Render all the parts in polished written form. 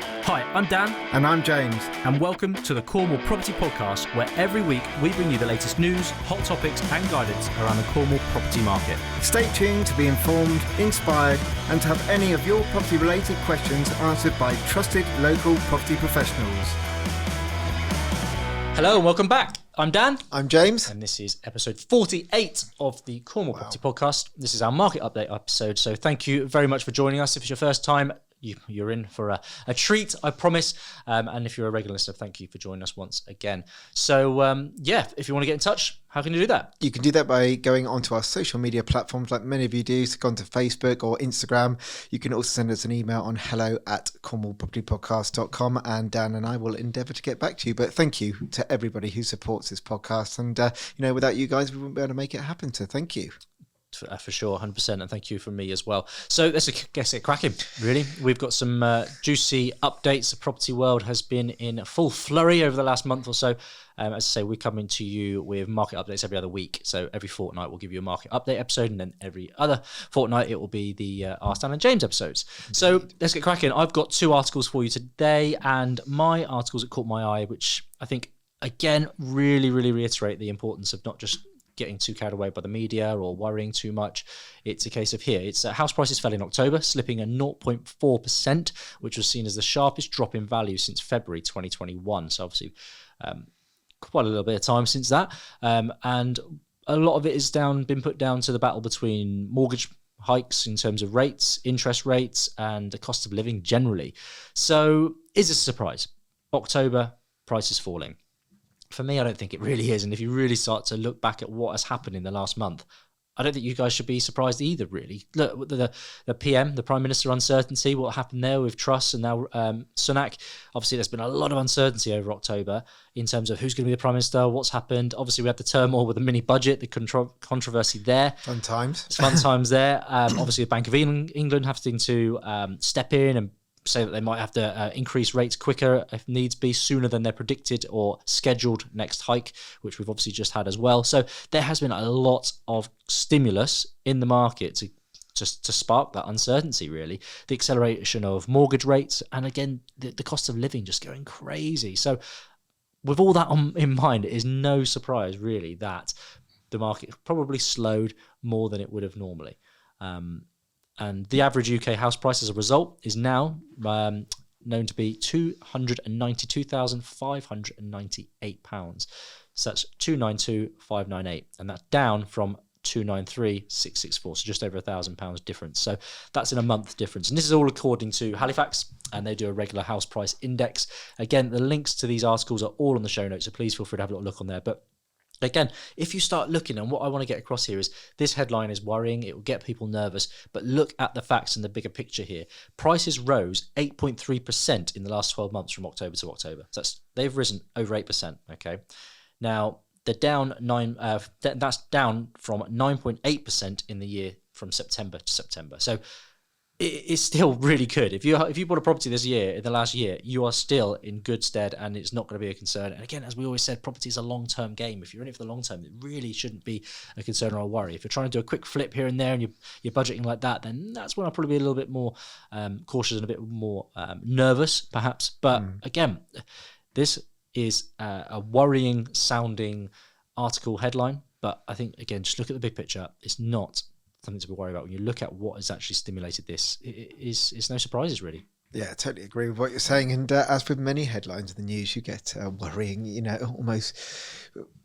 Hi, I'm Dan. And I'm James. And welcome to the Cornwall Property Podcast, where every week we bring you the latest news, hot topics and guidance around the Cornwall property market. Stay tuned to be informed, inspired and to have any of your property related questions answered by trusted local property professionals. Hello and welcome back. I'm Dan. I'm James. And this is episode 48 of the Cornwall Property Podcast. This is our market update episode. So thank you very much for joining us. If it's your first time, you're in for a treat, I promise. And if you're a regular listener, thank you for joining us once again. So, if you want to get in touch, how can you do that? You can do that by going onto our social media platforms like many of you do. So go onto Facebook or Instagram. You can also send us an email on hello@cornwallpropertypodcast.com and Dan and I will endeavour to get back to you. But thank you to everybody who supports this podcast. And, without you guys, we wouldn't be able to make it happen. So thank you. For sure, 100%, and thank you from me as well. So let's get cracking, really. We've got some juicy updates. The property world has been in full flurry over the last month or so. As I say, we're coming to you with market updates every other week. So every fortnight we'll give you a market update episode, and then every other fortnight it will be the Ask Dan and James episodes. So let's get cracking. I've got two articles for you today, and my articles that caught my eye, which I think, again, really reiterate the importance of not just getting too carried away by the media or worrying too much. It's a case of here. It's house prices fell in October, slipping a 0.4%, which was seen as the sharpest drop in value since February 2021. So obviously quite a little bit of time since that. And a lot of it is been put down to the battle between mortgage hikes in terms of rates, interest rates, and the cost of living generally. So is this a surprise? October, prices falling. For me, I don't think it really is. And if you really start to look back at what has happened in the last month, I don't think you guys should be surprised either, really. Look, the PM, the Prime Minister uncertainty, what happened there with Truss and now Sunak. Obviously, there's been a lot of uncertainty over October in terms of who's going to be the Prime Minister, what's happened. Obviously, we had the turmoil with the mini budget, the controversy there. Fun times. It's fun times there. Obviously, the Bank of England having to step in and say that they might have to increase rates quicker if needs be, sooner than their predicted or scheduled next hike, which we've obviously just had as well. So there has been a lot of stimulus in the market to spark that uncertainty, really. The acceleration of mortgage rates and, again, the cost of living just going crazy. So with all that in mind, it is no surprise, really, that the market probably slowed more than it would have normally. And the average UK house price as a result is now known to be £292,598. So that's 292,598, and that's down from 293,664, so just over £1,000 difference. So that's in a month difference. And this is all according to Halifax, and they do a regular house price index. Again, the links to these articles are all on the show notes, so please feel free to have a little look on there. But again, if you start looking, and what I want to get across here is this headline is worrying, it will get people nervous, but look at the facts and the bigger picture here. Prices rose 8.3% in the last 12 months from October to October. So they've risen over 8%, okay? Now, they're down that's down from 9.8% in the year from September to September. So it's still really good. If you bought a property this year, in the last year, you are still in good stead, and it's not going to be a concern. And again, as we always said, property is a long-term game. If you're in it for the long term, it really shouldn't be a concern or a worry. If you're trying to do a quick flip here and there, and you're budgeting like that, then that's when I'll probably be a little bit more cautious and a bit more nervous, perhaps. But again, this is a worrying sounding article headline. But I think, again, just look at the big picture. It's not something to be worried about. When you look at what has actually stimulated this, it's no surprises, really. Yeah, I totally agree with what you're saying. And as with many headlines in the news, you get worrying, almost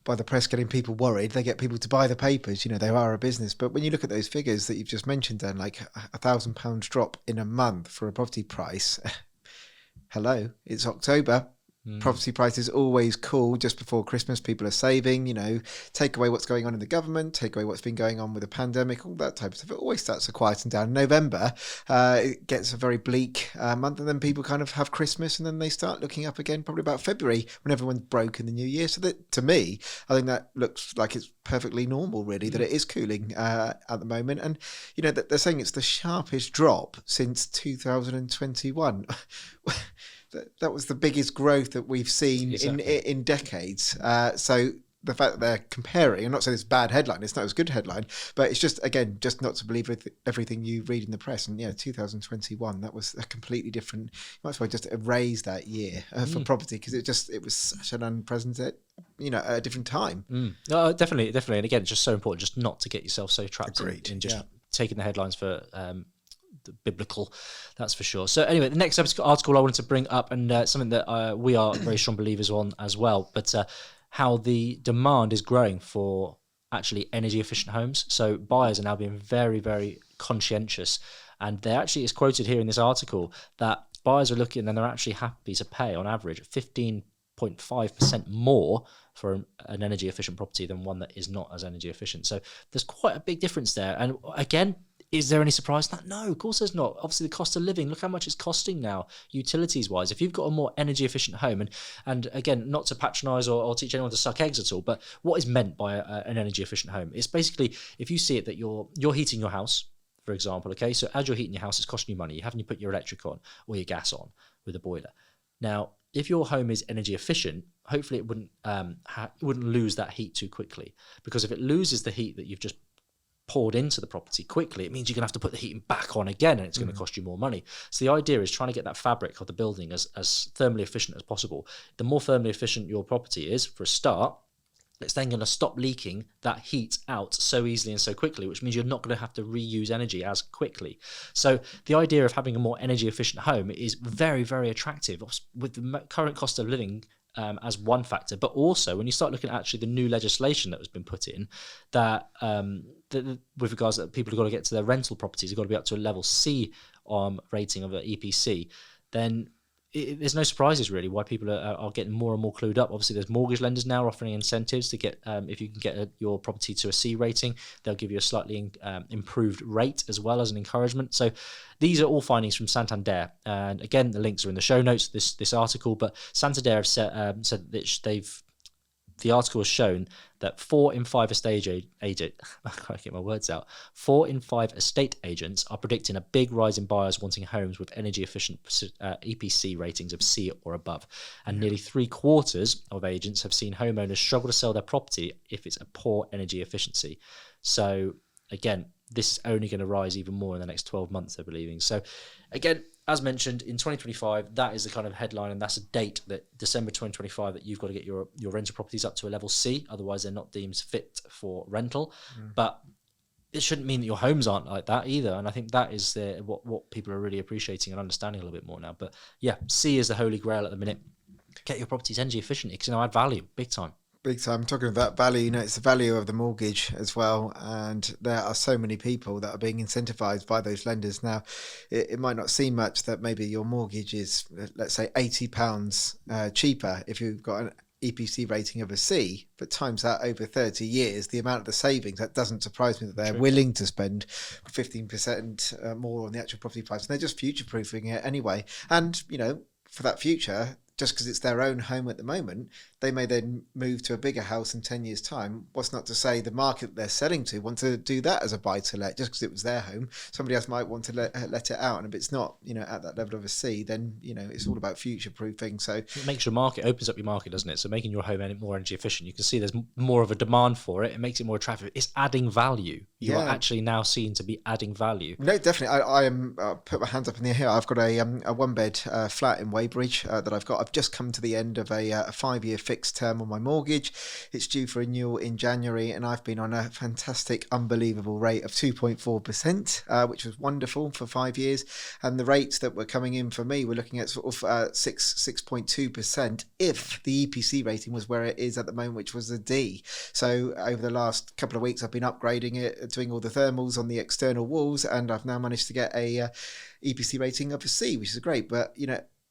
by the press getting people worried. They get people to buy the papers. They are a business. But when you look at those figures that you've just mentioned, then like £1,000 drop in a month for a property price. Hello, it's October. Property prices always cool just before Christmas. People are saving, take away what's going on in the government, take away what's been going on with the pandemic, all that type of stuff. It always starts to quieten down. November, it gets a very bleak month, and then people kind of have Christmas, and then they start looking up again probably about February when everyone's broke in the new year. So that, to me, I think that looks like it's perfectly normal, really, that it is cooling at the moment. And, they're saying it's the sharpest drop since 2021. That was the biggest growth that we've seen in decades. So the fact that they're comparing, I'm not saying it's a bad headline, it's not as good headline, but it's just, again, just not to believe everything you read in the press. And 2021, that was a completely different, you might as well just erase that year for property, because it was such an unprecedented, a different time. No, definitely. And again, it's just so important just not to get yourself so trapped in just taking the headlines for the biblical, that's for sure. So anyway, the next article I wanted to bring up, and something that we are very strong believers on as well, but how the demand is growing for actually energy efficient homes. So buyers are now being very, very conscientious, and there actually is quoted here in this article that buyers are looking and they're actually happy to pay on average 15.5% more for an energy efficient property than one that is not as energy efficient. So there's quite a big difference there. And again, is there any surprise in that? No, of course there's not. Obviously, the cost of living, look how much it's costing now, utilities-wise. If you've got a more energy-efficient home, and again, not to patronise or teach anyone to suck eggs at all, but what is meant by an energy-efficient home? It's basically, if you see it that you're heating your house, for example, okay? So as you're heating your house, it's costing you money. You haven't put your electric on or your gas on with a boiler. Now, if your home is energy efficient, hopefully it wouldn't lose that heat too quickly, because if it loses the heat that you've just poured into the property quickly, it means you're going to have to put the heating back on again, and it's going to cost you more money. So the idea is trying to get that fabric of the building as thermally efficient as possible. The more thermally efficient your property is, for a start, it's then going to stop leaking that heat out so easily and so quickly, which means you're not going to have to reuse energy as quickly. So the idea of having a more energy efficient home is very, very attractive with the current cost of living as one factor. But also when you start looking at actually the new legislation that has been put in, that with regards that people have got to get to their rental properties, they've got to be up to a level C rating of an EPC, then there's no surprises really why people are getting more and more clued up. Obviously, there's mortgage lenders now offering incentives to get, if you can get your property to a C rating, they'll give you a slightly improved rate as well as an encouragement. So these are all findings from Santander, and again, the links are in the show notes. This article, but Santander have said that the article has shown that 4 in 5 estate agents, I can't get my words out, 4 in 5 estate agents are predicting a big rise in buyers wanting homes with energy efficient EPC ratings of C or above. And nearly 3/4 of agents have seen homeowners struggle to sell their property if it's a poor energy efficiency. So again, this is only going to rise even more in the next 12 months, they're believing. So again, as mentioned, in 2025, that is the kind of headline, and that's a date, that December 2025, that you've got to get your rental properties up to a level C, otherwise they're not deemed fit for rental. But it shouldn't mean that your homes aren't like that either, and I think that is what people are really appreciating and understanding a little bit more now. But yeah, C is the holy grail at the minute. Get your properties energy efficient, because add value big time. Big time. Talking about value, it's the value of the mortgage as well, and there are so many people that are being incentivized by those lenders. Now, it might not seem much that maybe your mortgage is, let's say, £80 cheaper if you've got an EPC rating of a C, but times that over 30 years, the amount of the savings, that doesn't surprise me that they're willing to spend 15% more on the actual property price. And they're just future-proofing it anyway. And, for that future, just because it's their own home at the moment, they may then move to a bigger house in 10 years' time. What's not to say the market they're selling to want to do that as a buy-to-let, just because it was their home. Somebody else might want to let it out, and if it's not, at that level of a C, then, it's all about future-proofing. So it makes your market, opens up your market, doesn't it? So making your home more energy efficient, you can see there's more of a demand for it. It makes it more attractive. It's adding value. You are actually now seen to be adding value. No, definitely. I am. Put my hands up in the air here. I've got a one-bed flat in Weybridge that I've got. I've just come to the end of a 5-year fixed term on my mortgage. It's due for renewal in January, and I've been on a fantastic, unbelievable rate of 2.4%, which was wonderful for 5 years. And the rates that were coming in for me, we're looking at sort of 6.2% if the EPC rating was where it is at the moment, which was a D. So over the last couple of weeks, I've been upgrading it, doing all the thermals on the external walls, and I've now managed to get a EPC rating of a C, which is great. But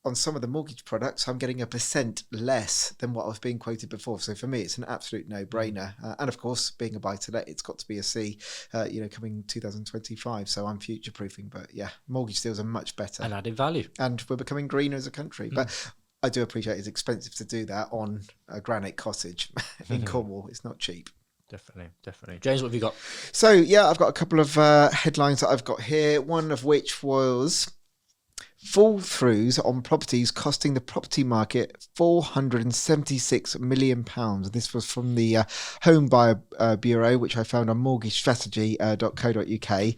on some of the mortgage products, I'm getting 1% less than what I was being quoted before. So for me, it's an absolute no-brainer. And of course, being a buy-to-let, it's got to be a C, coming 2025. So I'm future-proofing. But yeah, mortgage deals are much better. And added value. And we're becoming greener as a country. But I do appreciate it's expensive to do that on a granite cottage in Cornwall. It's not cheap. Definitely. James, what have you got? So, yeah, I've got a couple of headlines that I've got here. One of which was fall-throughs on properties costing the property market £476 million. This was from the Home Buyer Bureau, which I found on mortgagestrategy.co.uk.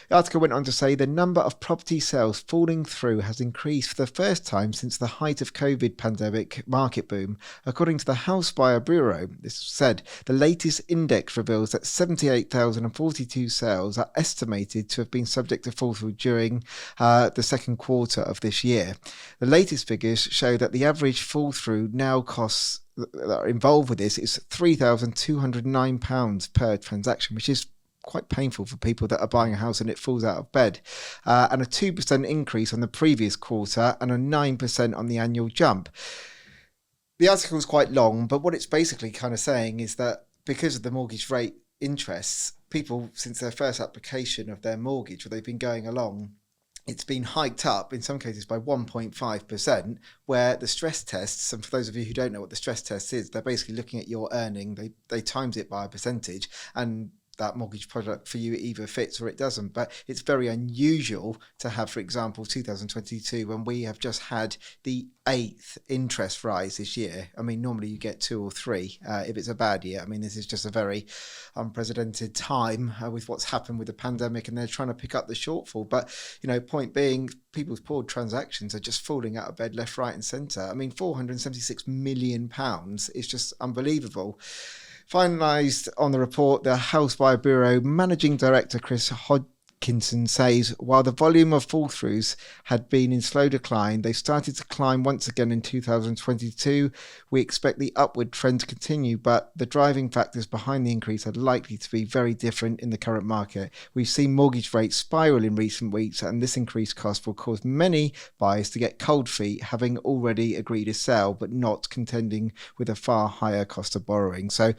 The article went on to say the number of property sales falling through has increased for the first time since the height of COVID pandemic market boom. According to the House Buyer Bureau, this said the latest index reveals that 78,042 sales are estimated to have been subject to fall through during the second quarter of this year. The latest figures show that the average fall through now costs that are involved with this is £3,209 per transaction, which is quite painful for people that are buying a house and it falls out of bed, and a 2% increase on the previous quarter and a 9% on the annual jump. The article is quite long, but what it's basically kind of saying is that because of the mortgage rate interests, people, since their first application of their mortgage, where they've been going along, it's been hiked up in some cases by 1.5%, where the stress tests, and for those of you who don't know what the stress test is, they're basically looking at your earning, they times it by a percentage, and that mortgage product for you either fits or it doesn't. But it's very unusual to have, for example, 2022, when we have just had the 8th interest rise this year. I mean, normally you get 2 or 3 if it's a bad year. I mean, this is just a very unprecedented time with what's happened with the pandemic, and they're trying to pick up the shortfall. But, you know, point being, people's poor transactions are just falling out of bed left, right and centre. I mean, £476 million is just unbelievable. Finalised on the report, the House Buyer Bureau Managing Director Chris Hodkinson says while the volume of fall-throughs had been in slow decline, they started to climb once again in 2022. We expect the upward trend to continue, but the driving factors behind the increase are likely to be very different in the current market. We've seen mortgage rates spiral in recent weeks, and this increased cost will cause many buyers to get cold feet, having already agreed to sell, but not contending with a far higher cost of borrowing. So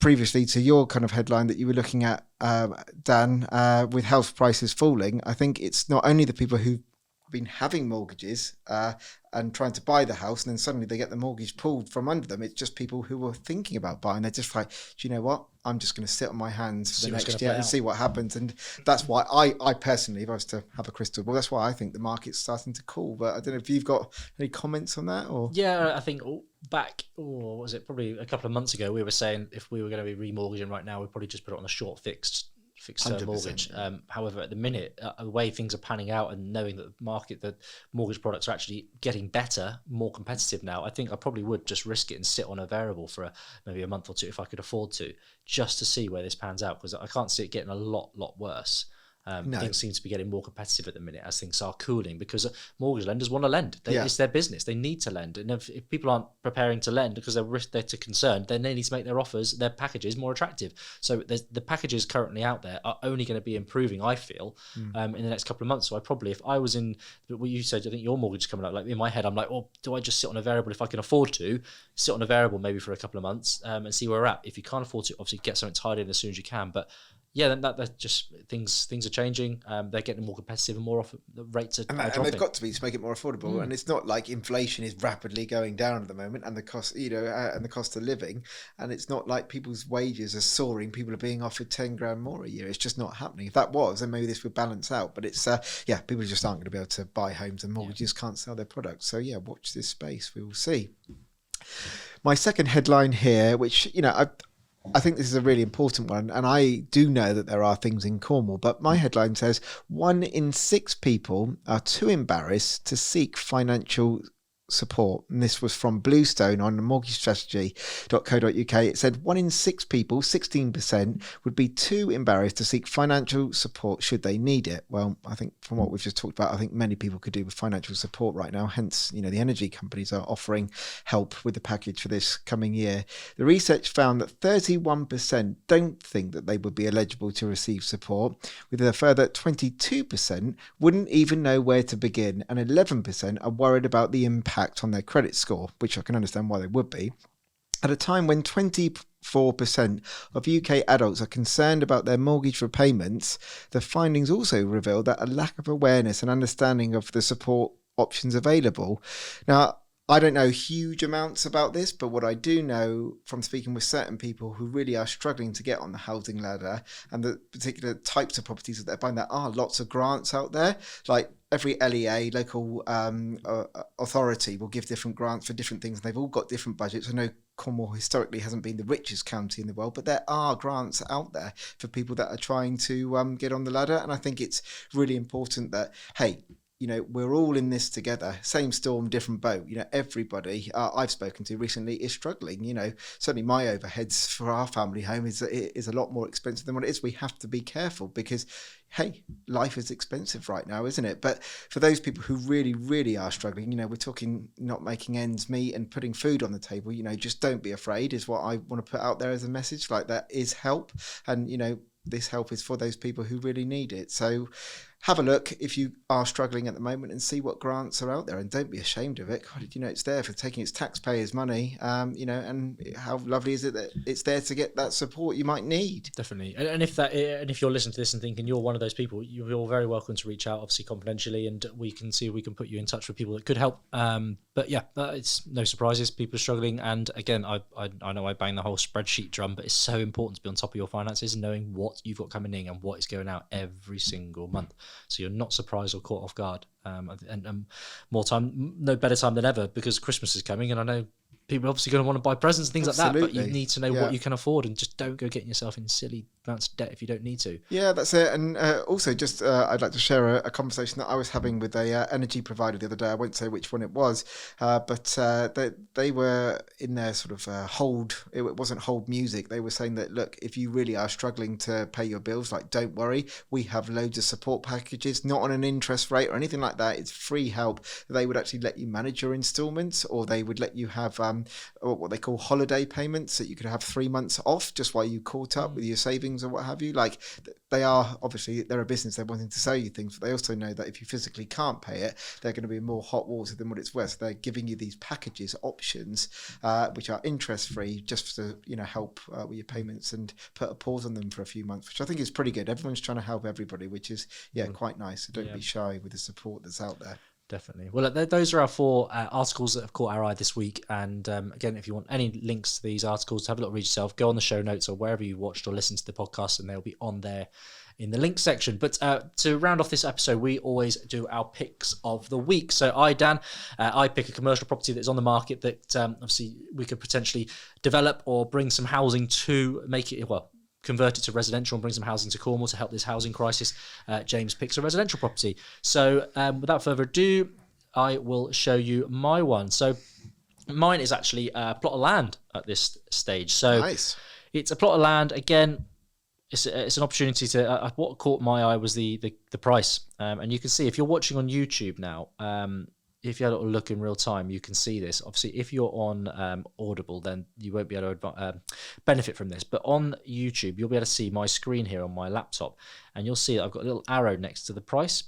previously to your kind of headline that you were looking at, Dan, with house prices falling, I think it's not only the people who've been having mortgages and trying to buy the house, and then suddenly they get the mortgage pulled from under them. It's just people who were thinking about buying. They're just like, do you know what? I'm just going to sit on my hands for the next year and see what happens. And that's why I personally, if I was to have a crystal ball, that's why I think the market's starting to cool. But I don't know if you've got any comments on that, or yeah, I think what was it, probably a couple of months ago, we were saying if we were going to be remortgaging right now, we'd probably just put it on a short fixed term mortgage. Yeah. However, at the minute, the way things are panning out and knowing that the mortgage products are actually getting better, more competitive now, I think I probably would just risk it and sit on a variable for maybe a month or two if I could afford to, just to see where this pans out, because I can't see it getting a lot worse. No. Things seem to be getting more competitive at the minute as things are cooling, because mortgage lenders want to lend. It's their business. They need to lend. And if people aren't preparing to lend because they're too concerned, then they need to make their offers, their packages more attractive. So the packages currently out there are only going to be improving, I feel, in the next couple of months. So I probably, if I was in what you said, I think your mortgage is coming up, like in my head, I'm like, well, do I just sit on a variable if I can afford to? Sit on a variable maybe for a couple of months and see where we're at. If you can't afford to, obviously get something tied in as soon as you can. But yeah, then that's just things are changing. They're getting more competitive and more often the rates are dropping. And they've got to be to make it more affordable. And it's not like inflation is rapidly going down at the moment, and the cost, and the cost of living. And it's not like people's wages are soaring. People are being offered 10 grand more a year. It's just not happening. If that was, then maybe this would balance out. But it's people just aren't going to be able to buy homes, and mortgages can't sell their products. So yeah, watch this space. We will see. My second headline here, which I think this is a really important one, and I do know that there are things in Cornwall, but my headline says 1 in 6 people are too embarrassed to seek financial support. And this was from Bluestone on mortgagestrategy.co.uk. It said 1 in 6 people, 16%, would be too embarrassed to seek financial support should they need it. Well, I think from what we've just talked about, I think many people could do with financial support right now. Hence, the energy companies are offering help with the package for this coming year. The research found that 31% don't think that they would be eligible to receive support, with a further 22% wouldn't even know where to begin, and 11% are worried about the impact on their credit score, which I can understand why they would be. At a time when 24% of UK adults are concerned about their mortgage repayments, the findings also reveal that a lack of awareness and understanding of the support options available. Now, I don't know huge amounts about this, but what I do know from speaking with certain people who really are struggling to get on the housing ladder and the particular types of properties that they're buying, there are lots of grants out there. Like, every LEA, local authority, will give different grants for different things. They've all got different budgets. I know Cornwall historically hasn't been the richest county in the world, but there are grants out there for people that are trying to get on the ladder. And I think it's really important that, hey, we're all in this together. Same storm, different boat. Everybody I've spoken to recently is struggling. Certainly my overheads for our family home is a lot more expensive than what it is. We have to be careful because, hey, life is expensive right now, isn't it? But for those people who really, really are struggling, we're talking not making ends meet and putting food on the table. Just don't be afraid is what I want to put out there as a message. Like, that is help, and this help is for those people who really need it. So have a look if you are struggling at the moment and see what grants are out there, and don't be ashamed of it. God, it's there for taking its taxpayers' money, and how lovely is it that it's there to get that support you might need. Definitely. And if you're listening to this and thinking you're one of those people, you're very welcome to reach out, obviously confidentially, and we can see if we can put you in touch with people that could help. But yeah, it's no surprises. People are struggling. And again, I know I bang the whole spreadsheet drum, but it's so important to be on top of your finances and knowing what you've got coming in and what is going out every single month. So you're not surprised or caught off guard. And no better time than ever, because Christmas is coming, and I know people are obviously going to want to buy presents and things like that, but you need to know what you can afford, and just don't go getting yourself in silly amounts of debt if you don't need to. Yeah, that's it. And also, just I'd like to share a conversation that I was having with a energy provider the other day. I won't say which one it was, but they were in their sort of hold. It wasn't hold music. They were saying that, look, if you really are struggling to pay your bills, like, don't worry. We have loads of support packages, not on an interest rate or anything like that. It's free help. They would actually let you manage your installments, or they would let you have what they call holiday payments, that you could have 3 months off just while you caught up with your savings or what have you. Like, they're a business, they're wanting to sell you things, but they also know that if you physically can't pay it, they're going to be in more hot water than what it's worth. So they're giving you these packages, options, which are interest free, just to help with your payments and put a pause on them for a few months, which I think is pretty good. Everyone's trying to help everybody, which is quite nice. So don't be shy with the support that's out there. Definitely. Well, those are our 4 articles that have caught our eye this week. And again, if you want any links to these articles, have a look, read yourself, go on the show notes or wherever you watched or listened to the podcast, and they'll be on there in the link section. But to round off this episode, we always do our picks of the week. So Dan, I pick a commercial property that's on the market that obviously we could potentially develop or bring some housing to, make it, convert it to residential and bring some housing to Cornwall to help this housing crisis. James picks a residential property. So without further ado, I will show you my one. So mine is actually a plot of land at this stage. So nice. It's a plot of land. Again, it's an opportunity to. What caught my eye was the price, and you can see if you're watching on YouTube now. If you had a little look in real time, you can see this. Obviously, if you're on Audible, then you won't be able to benefit from this. But on YouTube, you'll be able to see my screen here on my laptop, and you'll see that I've got a little arrow next to the price.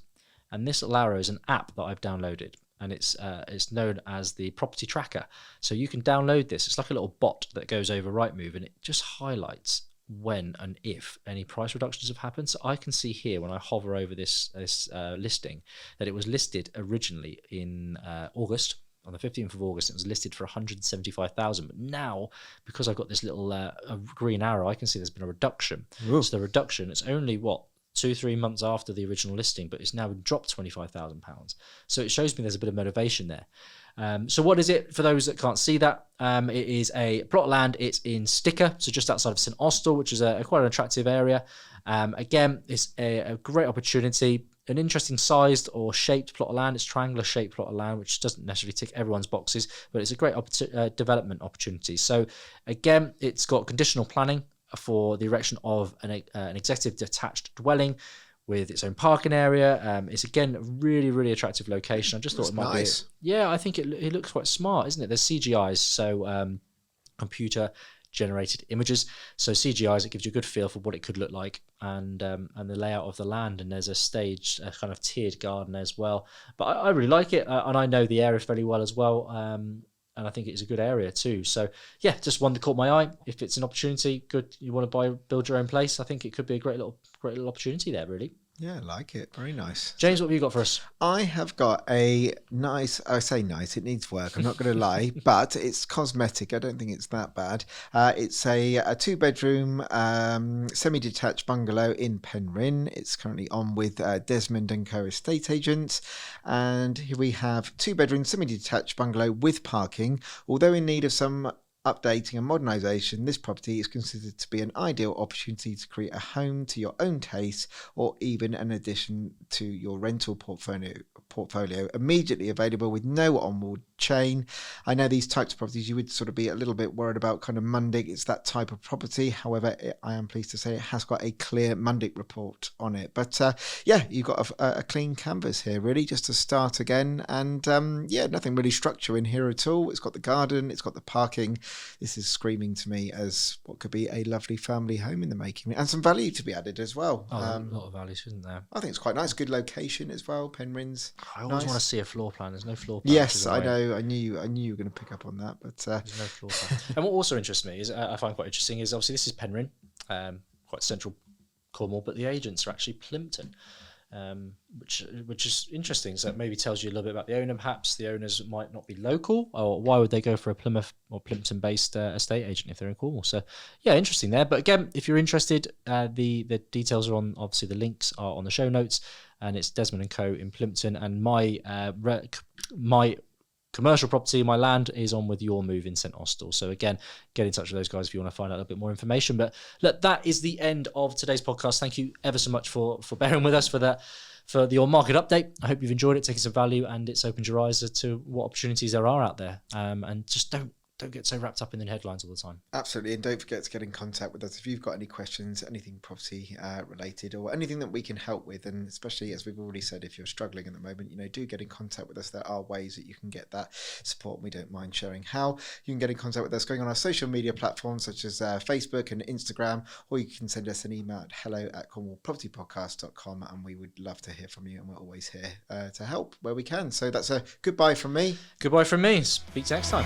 And this little arrow is an app that I've downloaded, and it's known as the Property Tracker. So you can download this. It's like a little bot that goes over Rightmove, and it just highlights when and if any price reductions have happened. So I can see here when I hover over this listing that it was listed originally in August. On the 15th of August, it was listed for 175,000. But now, because I've got this little green arrow, I can see there's been a reduction. Ooh. So the reduction, it's only 2-3 months after the original listing, but it's now dropped £25,000. So it shows me there's a bit of motivation there. So what is it for those that can't see that? It is a plot of land. It's in Sticker, so just outside of St Austell, which is quite an attractive area. Again, it's a great opportunity, an interesting sized or shaped plot of land. It's triangular shaped plot of land, which doesn't necessarily tick everyone's boxes, but it's a great development opportunity. So again, it's got conditional planning for the erection of an executive detached dwelling with its own parking area. It's again a really, really attractive location. I just thought it might nice. Be. I think it looks quite smart, isn't it? There's CGIs, so computer generated images. So CGIs, it gives you a good feel for what it could look like, and the layout of the land. And there's a kind of tiered garden as well. But I really like it, and I know the area fairly well as well. And I think it's a good area too. So yeah, just one that caught my eye. If it's an opportunity, good, you want to build your own place, I think it could be a great little opportunity there, really. Yeah, I like it. Very nice. James, what have you got for us? I have got a nice, I say nice, it needs work, I'm not going to lie, but it's cosmetic. I don't think it's that bad. It's a two-bedroom semi-detached bungalow in Penryn. It's currently on with Desmond & Co. estate agents. And here we have two-bedroom semi-detached bungalow with parking. Although in need of some updating and modernisation, this property is considered to be an ideal opportunity to create a home to your own taste, or even an addition to your rental portfolio. Immediately available with no onward chain. I know these types of properties you would sort of be a little bit worried about kind of Mundic. It's that type of property. However, I am pleased to say it has got a clear Mundic report on it. But yeah, you've got a clean canvas here, really, just to start again. And yeah, nothing really structure in here at all. It's got the garden, it's got the parking. This is screaming to me as what could be a lovely family home in the making, and some value to be added as well. Oh, a lot of value, isn't there? I think it's quite nice. Good location as well. Penryn's. I always want to see a floor plan. There's no floor plan. Yes, I know. I knew you were going to pick up on that, but there's no floor plan. And what also interests me is I find quite interesting is obviously this is Penryn, quite central Cornwall, but the agents are actually Plympton. Which is interesting. So it maybe tells you a little bit about the owner. Perhaps the owners might not be local, or why would they go for a Plymouth or Plympton-based estate agent if they're in Cornwall? So yeah, interesting there. But again, if you're interested, the details are on. Obviously, the links are on the show notes, and it's Desmond & Co. in Plympton, and my commercial property, my land, is on with Your Move in St Austell. So again, get in touch with those guys if you want to find out a little bit more information. But look, that is the end of today's podcast. Thank you ever so much for bearing with us for the On Market update. I hope you've enjoyed it, taken some value, and it's opened your eyes to what opportunities there are out there. And just don't get so wrapped up in the headlines all the time. Absolutely, and don't forget to get in contact with us if you've got any questions, anything property related, or anything that we can help with. And especially, as we've already said, if you're struggling at the moment, do get in contact with us. There are ways that you can get that support, and we don't mind sharing how. You can get in contact with us going on our social media platforms such as Facebook and Instagram, or you can send us an email at hello@cornwallpropertypodcast.com, and we would love to hear from you, and we're always here to help where we can. So that's a goodbye from me. Goodbye from me. Speak to you next time.